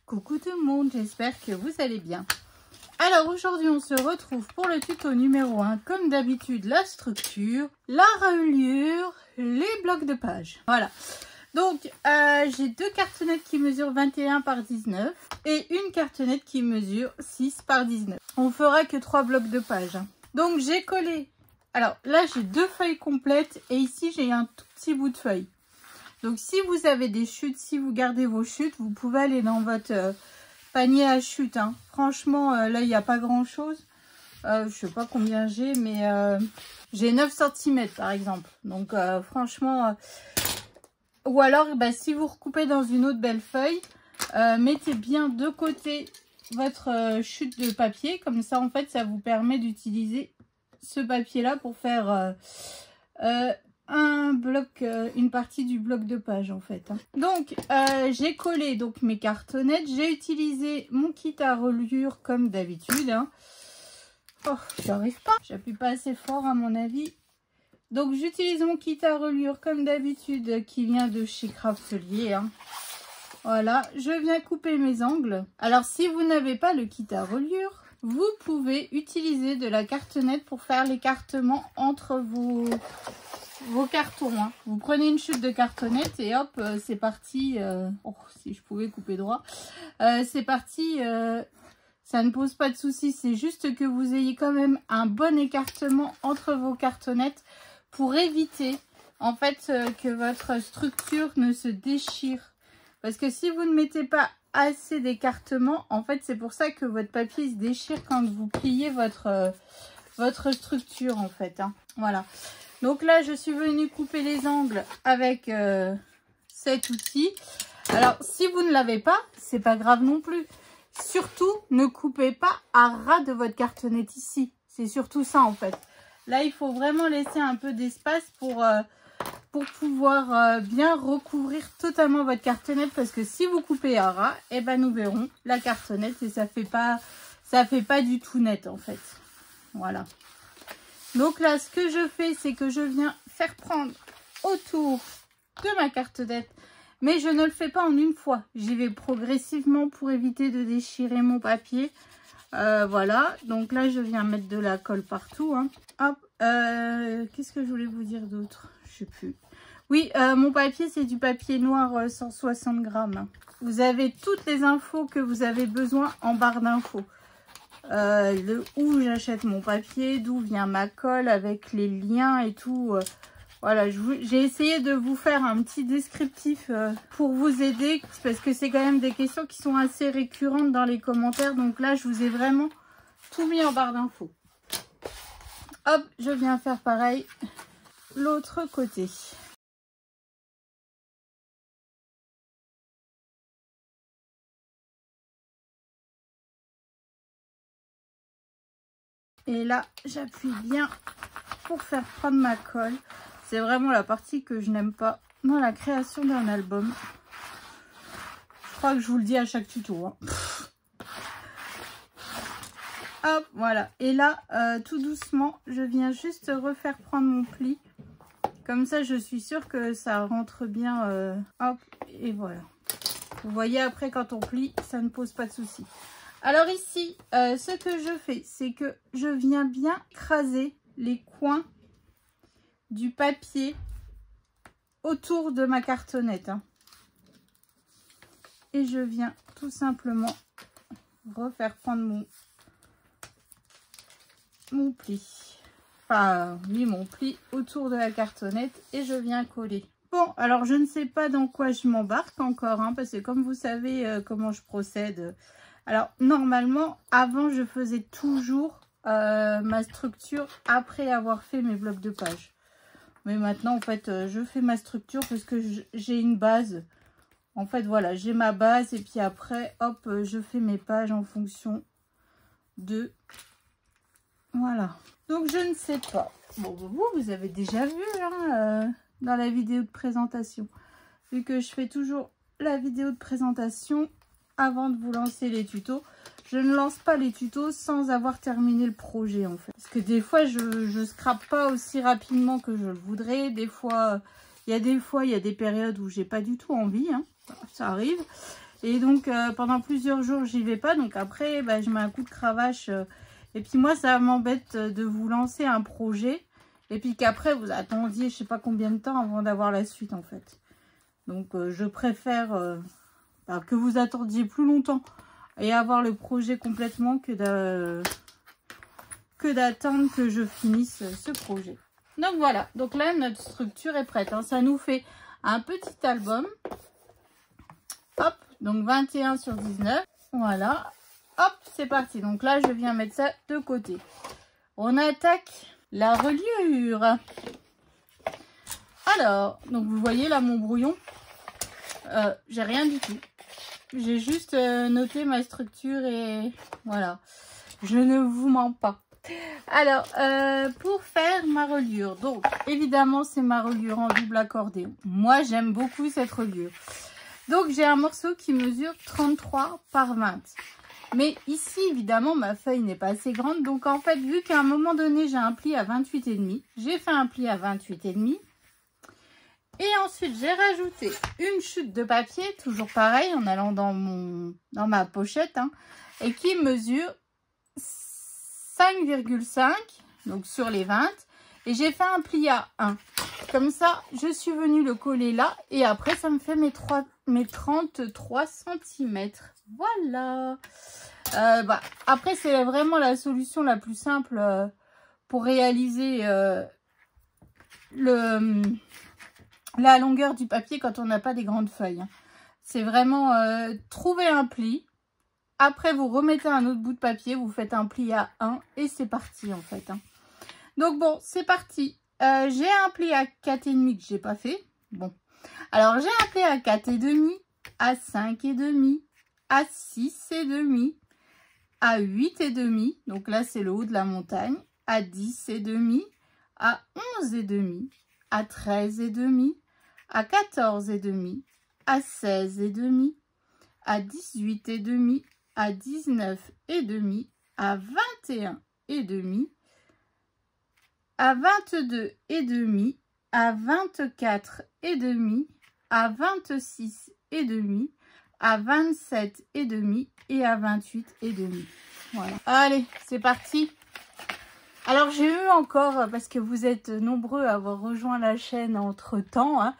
Coucou tout le monde, j'espère que vous allez bien. Alors aujourd'hui on se retrouve pour le tuto numéro 1. Comme d'habitude, la structure, la reliure, les blocs de pages. Voilà. Donc j'ai deux cartonnettes qui mesurent 21 par 19 et une cartonnette qui mesure 6 par 19. On fera que 3 blocs de pages. Donc j'ai collé. Alors là j'ai deux feuilles complètes et ici j'ai un tout petit bout de feuille. Donc si vous avez des chutes, si vous gardez vos chutes, vous pouvez aller dans votre panier à chutes. Hein. Franchement, là, il n'y a pas grand-chose. Je ne sais pas combien j'ai, mais j'ai 9 cm par exemple. Donc franchement, ou alors si vous recoupez dans une autre belle feuille, mettez bien de côté votre chute de papier. Comme ça, en fait, ça vous permet d'utiliser ce papier-là pour faire... un bloc, une partie du bloc de page en fait. Donc j'ai collé donc mes cartonnettes, j'ai utilisé mon kit à reliure comme d'habitude. Hein. Oh, j'arrive pas, j'appuie pas assez fort à mon avis. Donc j'utilise mon kit à reliure comme d'habitude qui vient de chez Craftelier. Hein. Voilà, je viens couper mes angles. Alors si vous n'avez pas le kit à reliure, vous pouvez utiliser de la cartonnette pour faire l'écartement entre vos cartons. Hein. Vous prenez une chute de cartonnette et hop, c'est parti. Oh, si je pouvais couper droit. C'est parti. Ça ne pose pas de soucis. C'est juste que vous ayez quand même un bon écartement entre vos cartonnettes pour éviter en fait que votre structure ne se déchire. Parce que si vous ne mettez pas assez d'écartement, en fait, c'est pour ça que votre papier se déchire quand vous pliez votre structure en fait. Hein. Voilà. Donc là, je suis venue couper les angles avec cet outil. Alors, si vous ne l'avez pas, c'est pas grave non plus. Surtout, ne coupez pas à ras de votre cartonnette ici. C'est surtout ça, en fait. Là, il faut vraiment laisser un peu d'espace pour pouvoir bien recouvrir totalement votre cartonnette. Parce que si vous coupez à ras, eh ben, nous verrons la cartonnette et ça fait pas du tout net, en fait. Voilà. Donc là, ce que je fais, c'est que je viens faire prendre autour de ma cartonnette. Mais je ne le fais pas en une fois. J'y vais progressivement pour éviter de déchirer mon papier. Voilà. Donc là, je viens mettre de la colle partout. Hein. Hop. Qu'est-ce que je voulais vous dire d'autre? Je sais plus. Oui, mon papier, c'est du papier noir 160 grammes. Vous avez toutes les infos que vous avez besoin en barre d'infos. Où j'achète mon papier, d'où vient ma colle avec les liens et tout. Voilà, j'ai essayé de vous faire un petit descriptif pour vous aider parce que c'est quand même des questions qui sont assez récurrentes dans les commentaires. Donc là, je vous ai vraiment tout mis en barre d'infos. Hop, je viens faire pareil l'autre côté. Et là, j'appuie bien pour faire prendre ma colle. C'est vraiment la partie que je n'aime pas dans la création d'un album. Je crois que je vous le dis à chaque tuto. Hein. Hop, voilà. Et là, tout doucement, je viens juste refaire prendre mon pli. Comme ça, je suis sûre que ça rentre bien. Hop, et voilà. Vous voyez, après, quand on plie, ça ne pose pas de soucis. Alors ici, ce que je fais, c'est que je viens bien écraser les coins du papier autour de ma cartonnette. Hein. Et je viens tout simplement refaire prendre mon pli. Enfin, oui, mon pli autour de la cartonnette et je viens coller. Bon, alors je ne sais pas dans quoi je m'embarque encore, hein, parce que comme vous savez comment je procède... Alors, normalement, avant, je faisais toujours ma structure après avoir fait mes blocs de pages. Mais maintenant, en fait, je fais ma structure parce que j'ai une base. En fait, voilà, j'ai ma base et puis après, hop, je fais mes pages en fonction de... Voilà. Donc, je ne sais pas. Bon, vous avez déjà vu hein, dans la vidéo de présentation. Vu que je fais toujours la vidéo de présentation... Avant de vous lancer les tutos, je ne lance pas les tutos sans avoir terminé le projet en fait. Parce que des fois, je scrape pas aussi rapidement que je le voudrais. Des fois, il y a des périodes où j'ai pas du tout envie. Hein. Ça arrive. Et donc, pendant plusieurs jours, j'y vais pas. Donc après, bah, je mets un coup de cravache. Et puis moi, ça m'embête de vous lancer un projet. Et puis qu'après, vous attendiez je sais pas combien de temps avant d'avoir la suite, en fait. Donc, je préfère que vous attendiez plus longtemps et avoir le projet complètement que d'attendre que je finisse ce projet. Donc voilà, donc là notre structure est prête, hein. Ça nous fait un petit album. Hop, donc 21 sur 19. Voilà, hop, c'est parti. Donc là je viens mettre ça de côté. On attaque la reliure. Alors, donc vous voyez là mon brouillon, j'ai rien du tout. J'ai juste noté ma structure et voilà, je ne vous mens pas. Alors, pour faire ma reliure, donc évidemment c'est ma reliure en double accordéon. Moi j'aime beaucoup cette reliure. Donc j'ai un morceau qui mesure 33 par 20. Mais ici évidemment ma feuille n'est pas assez grande. Donc en fait vu qu'à un moment donné j'ai un pli à 28,5, j'ai fait un pli à 28,5. Et ensuite j'ai rajouté une chute de papier, toujours pareil en allant dans ma pochette, hein, et qui mesure 5,5, donc sur les 20, et j'ai fait un pli à 1. Comme ça, je suis venue le coller là, et après, ça me fait mes 33 cm. Voilà. Après, c'est vraiment la solution la plus simple pour réaliser la longueur du papier quand on n'a pas des grandes feuilles. C'est vraiment trouver un pli. Après, vous remettez un autre bout de papier, vous faites un pli à 1 et c'est parti en fait. Hein. Donc bon, c'est parti. J'ai un pli à 4,5 que j'ai pas fait. Bon, alors j'ai un pli à 4,5, à 5,5, à 6,5, à 8,5. Donc là, c'est le haut de la montagne. À 10,5, à 11,5, à 13,5, à 14,5, à 16,5, à 18,5, à 19,5, à 21,5, à 22,5, à 24,5, à 26,5, à 27,5 et à 28,5. Voilà. Allez, c'est parti. Alors j'ai eu encore, parce que vous êtes nombreux à avoir rejoint la chaîne entre temps, hein,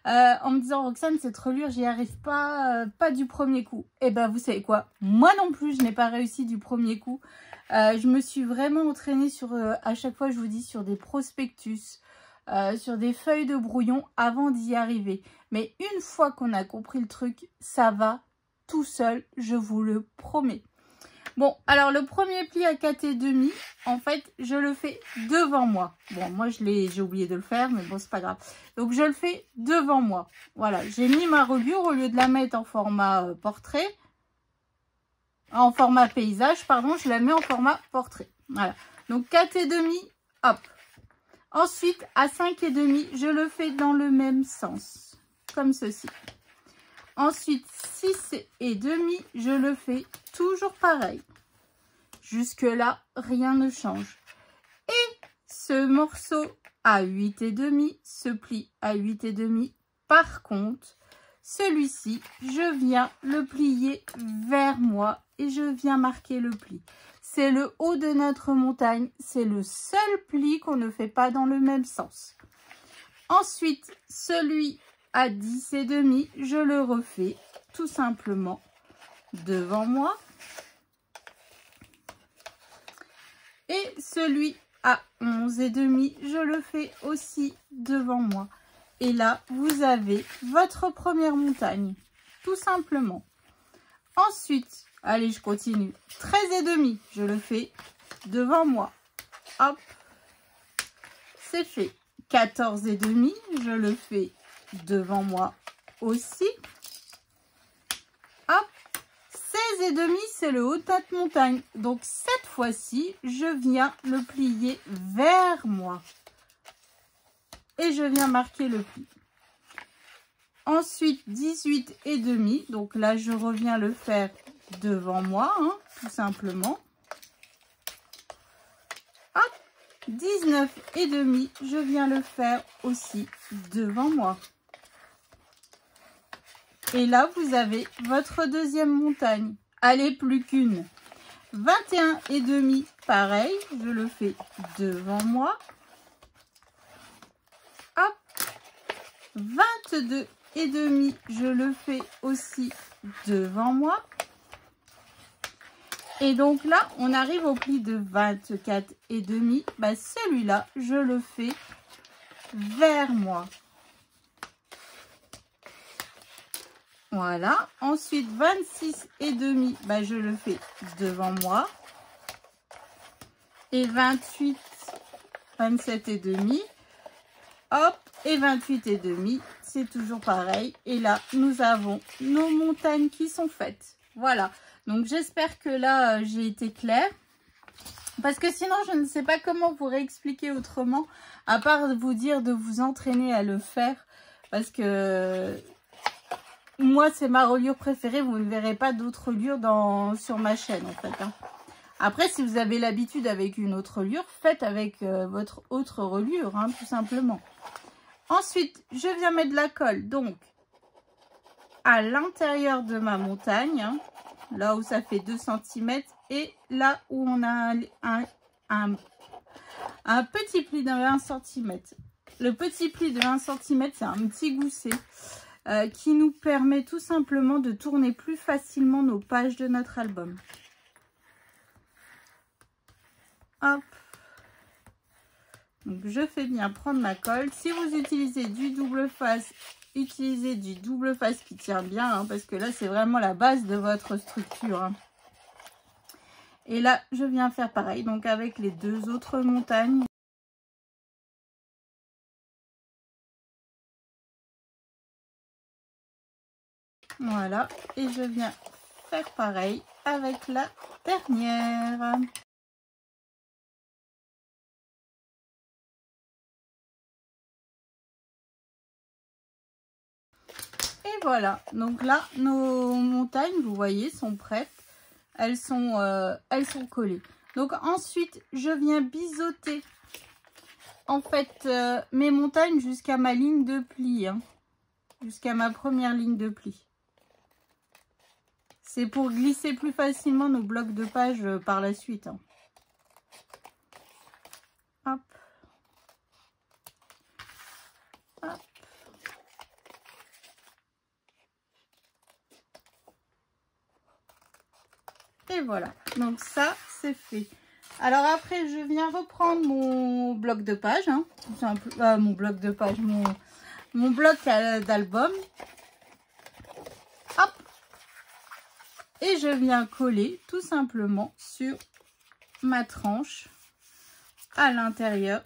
en me disant Roxane, cette reliure j'y arrive pas, pas du premier coup. Et ben vous savez quoi, moi non plus je n'ai pas réussi du premier coup. Je me suis vraiment entraînée sur, à chaque fois je vous dis, sur des prospectus, sur des feuilles de brouillon avant d'y arriver. Mais une fois qu'on a compris le truc, ça va tout seul, je vous le promets. Bon, alors le premier pli à 4,5, en fait, je le fais devant moi. Bon, moi, j'ai oublié de le faire, mais bon, c'est pas grave. Donc, je le fais devant moi. Voilà, j'ai mis ma reliure au lieu de la mettre en format portrait. En format paysage, pardon, je la mets en format portrait. Voilà, donc 4,5, hop. Ensuite, à 5,5, je le fais dans le même sens, comme ceci. Ensuite, 6,5, je le fais toujours pareil. Jusque là, rien ne change. Et ce morceau à 8,5, ce pli à 8,5, par contre, celui-ci, je viens le plier vers moi et je viens marquer le pli. C'est le haut de notre montagne, c'est le seul pli qu'on ne fait pas dans le même sens. Ensuite, celui à 10,5, je le refais tout simplement devant moi. Et celui à 11,5, je le fais aussi devant moi. Et là, vous avez votre première montagne, tout simplement. Ensuite, allez, je continue. 13,5, je le fais devant moi. Hop, c'est fait. 14,5, je le fais devant moi aussi. Hop, 16,5, c'est le haut de notre montagne. Donc, cette fois-ci, je viens le plier vers moi. Et je viens marquer le pli. Ensuite, 18,5. Donc là, je reviens le faire devant moi, hein, tout simplement. Hop, 19,5. Je viens le faire aussi devant moi. Et là, vous avez votre deuxième montagne. Allez, plus qu'une. 21,5, pareil, je le fais devant moi. Hop. 22,5, je le fais aussi devant moi. Et donc là, on arrive au pli de 24,5. Bah, celui-là, je le fais vers moi. Voilà. Ensuite, 26,5, bah, je le fais devant moi. Et 28, 27,5. Hop. Et 28,5, c'est toujours pareil. Et là, nous avons nos montagnes qui sont faites. Voilà. Donc, j'espère que là, j'ai été claire. Parce que sinon, je ne sais pas comment vous réexpliquer autrement. À part vous dire de vous entraîner à le faire. Parce que moi, c'est ma reliure préférée. Vous ne verrez pas d'autres reliures sur ma chaîne, en fait. Hein. Après, si vous avez l'habitude avec une autre reliure, faites avec votre autre reliure, hein, tout simplement. Ensuite, je viens mettre de la colle. Donc, à l'intérieur de ma montagne, hein, là où ça fait 2 cm et là où on a un petit pli de 1 cm. Le petit pli de 1 cm, c'est un petit gousset qui nous permet tout simplement de tourner plus facilement nos pages de notre album. Hop. Donc, je fais bien prendre ma colle. Si vous utilisez du double face, utilisez du double face qui tient bien, hein, parce que là, c'est vraiment la base de votre structure. Hein. Et là, je viens faire pareil, donc avec les 2 autres montagnes. Voilà, et je viens faire pareil avec la dernière. Et voilà, donc là, nos montagnes, vous voyez, sont prêtes. Elles sont collées. Donc ensuite, je viens biseauter en fait mes montagnes jusqu'à ma ligne de pli. Hein, jusqu'à ma première ligne de pli. C'est pour glisser plus facilement nos blocs de page par la suite. Hein. Hop. Hop. Et voilà, donc ça c'est fait. Alors après je viens reprendre mon bloc de page, hein, tout simple, mon bloc de page, mon bloc d'album. Hop. Et je viens coller tout simplement sur ma tranche à l'intérieur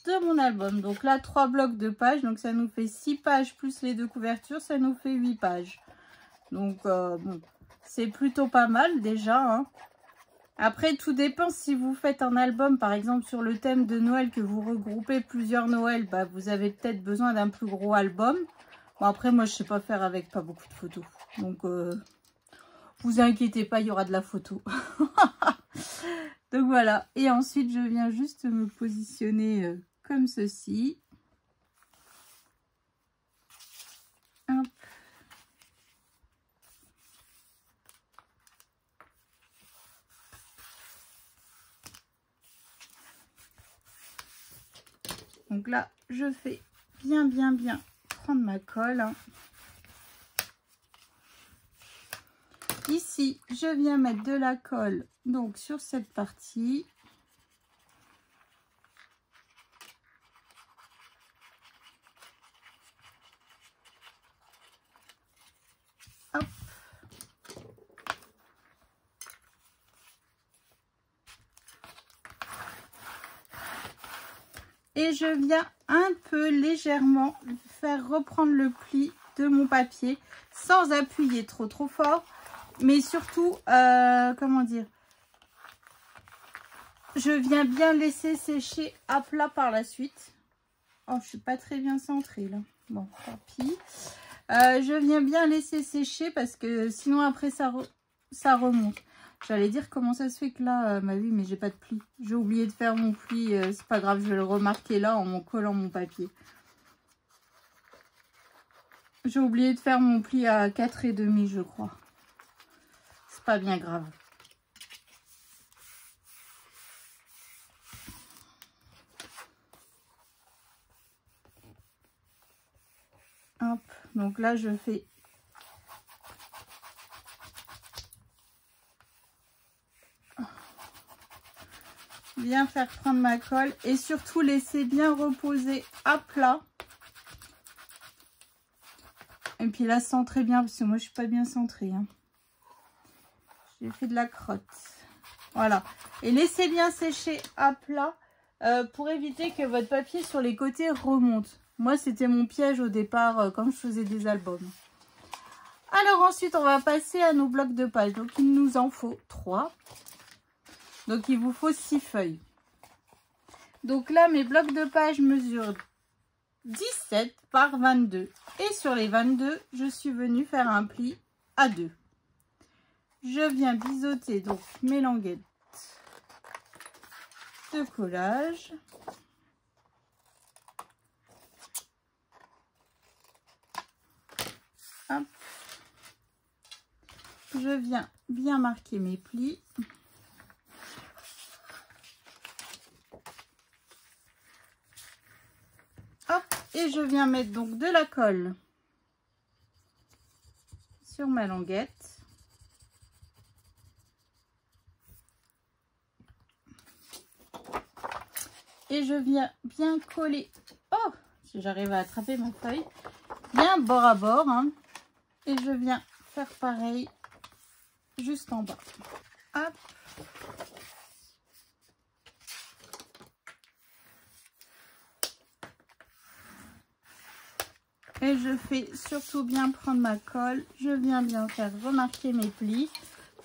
de mon album. Donc là 3 blocs de pages, donc ça nous fait 6 pages plus les 2 couvertures, ça nous fait 8 pages. Donc bon. C'est plutôt pas mal déjà. Hein. Après, tout dépend si vous faites un album, par exemple, sur le thème de Noël, que vous regroupez plusieurs Noël, bah, vous avez peut-être besoin d'un plus gros album. Bon, après, moi, je sais pas faire avec pas beaucoup de photos. Donc, vous inquiétez pas, il y aura de la photo. Donc, voilà. Et ensuite, je viens juste me positionner comme ceci. Hop. Donc là, je fais bien prendre ma colle. Ici, je viens mettre de la colle donc sur cette partie. Hop. Et je viens un peu légèrement faire reprendre le pli de mon papier sans appuyer trop fort. Mais surtout, comment dire, je viens bien laisser sécher à plat par la suite. Oh, je suis pas très bien centrée là. Bon, tant pis. Je viens bien laisser sécher parce que sinon après ça remonte. J'allais dire comment ça se fait que là, ma vie, mais j'ai pas de pli. J'ai oublié de faire mon pli. C'est pas grave, je vais le remarquer là en collant mon papier. J'ai oublié de faire mon pli à 4,5 je crois. C'est pas bien grave. Hop, donc là je fais bien faire prendre ma colle et surtout laisser bien reposer à plat. Et puis là centrez bien parce que moi je suis pas bien centrée. Hein. J'ai fait de la crotte. Voilà. Et laissez bien sécher à plat pour éviter que votre papier sur les côtés remonte. Moi, c'était mon piège au départ quand je faisais des albums. Alors ensuite, on va passer à nos blocs de pages. Donc, il nous en faut 3. Donc, il vous faut 6 feuilles. Donc là, mes blocs de pages mesurent 17 par 22. Et sur les 22, je suis venue faire un pli à 2. Je viens biseauter donc mes languettes de collage. Hop. Je viens bien marquer mes plis. Hop, et je viens mettre donc de la colle sur ma languette. Et je viens bien coller. Oh, si j'arrive à attraper ma feuille. Bien bord à bord. Hein, et je viens faire pareil juste en bas. Hop. Et je fais surtout bien prendre ma colle. Je viens bien faire remarquer mes plis.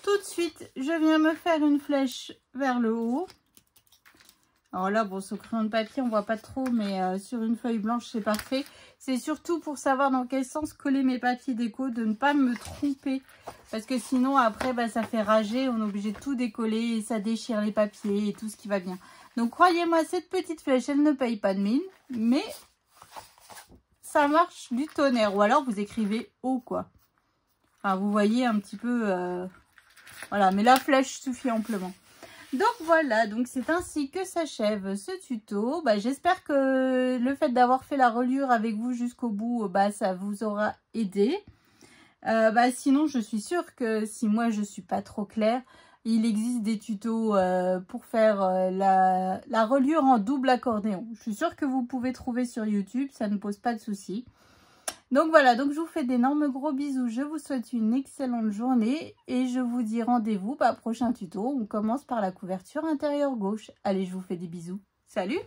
Tout de suite, je viens me faire une flèche vers le haut. Alors là, bon, ce crayon de papier, on voit pas trop, mais sur une feuille blanche, c'est parfait. C'est surtout pour savoir dans quel sens coller mes papiers déco, de ne pas me tromper. Parce que sinon, après, bah, ça fait rager. On est obligé de tout décoller et ça déchire les papiers et tout ce qui va bien. Donc, croyez-moi, cette petite flèche, elle ne paye pas de mine. Mais ça marche du tonnerre. Ou alors, vous écrivez haut, quoi. Enfin, vous voyez un petit peu... Voilà, mais la flèche suffit amplement. Donc voilà, donc c'est ainsi que s'achève ce tuto. Bah, j'espère que le fait d'avoir fait la reliure avec vous jusqu'au bout, bah, ça vous aura aidé. Sinon, je suis sûre que si moi je suis pas trop claire, il existe des tutos pour faire la reliure en double accordéon. Je suis sûre que vous pouvez trouver sur YouTube, ça ne pose pas de soucis. Donc voilà, donc je vous fais d'énormes gros bisous. Je vous souhaite une excellente journée et je vous dis rendez-vous prochain tuto. On commence par la couverture intérieure gauche. Allez, je vous fais des bisous. Salut!